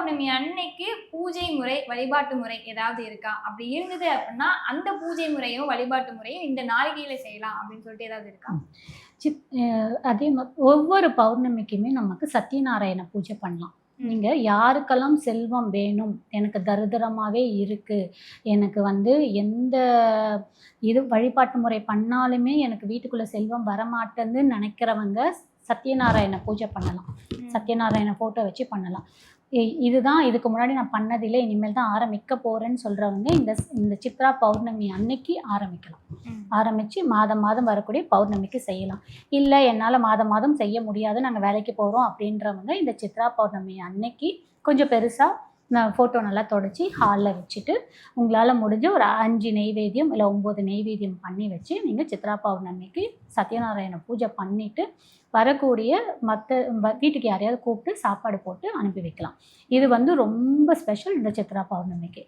பௌர்ணமி அன்னைக்கு பூஜை முறை, வழிபாட்டு முறை ஏதாவது இருக்கா? அப்படி இருந்தது அப்படின்னா, அந்த பூஜை முறையும், வழிபாட்டு முறையும் இந்த நாளிகையில செய்யலாம் அப்படின்னு சொல்லிட்டு ஏதாவது இருக்கா? சித் அதே ஒவ்வொரு பௌர்ணமிக்குமே நமக்கு சத்யநாராயண பூஜை பண்ணலாம். நீங்க யாருக்கெல்லாம் செல்வம் வேணும், எனக்கு தரித்திரமாவே இருக்கு, எனக்கு எந்த இது வழிபாட்டு முறை பண்ணாலுமே எனக்கு வீட்டுக்குள்ள செல்வம் வரமாட்டேன்துன்னு நெனைக்கிறவங்க சத்யநாராயண பூஜை பண்ணலாம். சத்யநாராயண ஃபோட்டோ வச்சு பண்ணலாம். இதுதான் இதுக்கு முன்னாடி நான் பண்ணதில்ல, இனிமேல் தான் ஆரம்பிக்க போறேன்னு சொல்றவங்க இந்த சித்ரா பௌர்ணமி அன்னைக்கு ஆரம்பிக்கலாம். ஆரம்பிச்சு மாதம் மாதம் வரக்கூடிய பௌர்ணமிக்கு செய்யலாம். இல்ல என்னால மாதம் மாதம் செய்ய முடியாது, நாங்க வேலைக்கு போறோம் அப்படின்றவங்க இந்த சித்ரா பௌர்ணமி அன்னைக்கு கொஞ்சம் பெருசா ஃபோட்டோ நல்லா தொடச்சி ஹால்ல வச்சுட்டு, உங்களால முடிஞ்ச ஒரு 5 நெய்வேத்தியம் இல்ல 9 நெய்வேத்தியம் பண்ணி வச்சு, நீங்க சித்ரா பௌர்ணமிக்கு சத்யநாராயண பூஜை பண்ணிட்டு, வரக்கூடிய வீட்டுக்கு யாரையாவது கூப்பிட்டு சாப்பாடு போட்டு அனுப்பி வைக்கலாம். இது ரொம்ப ஸ்பெஷல் இந்த சித்ரா பௌர்ணமிக்கு.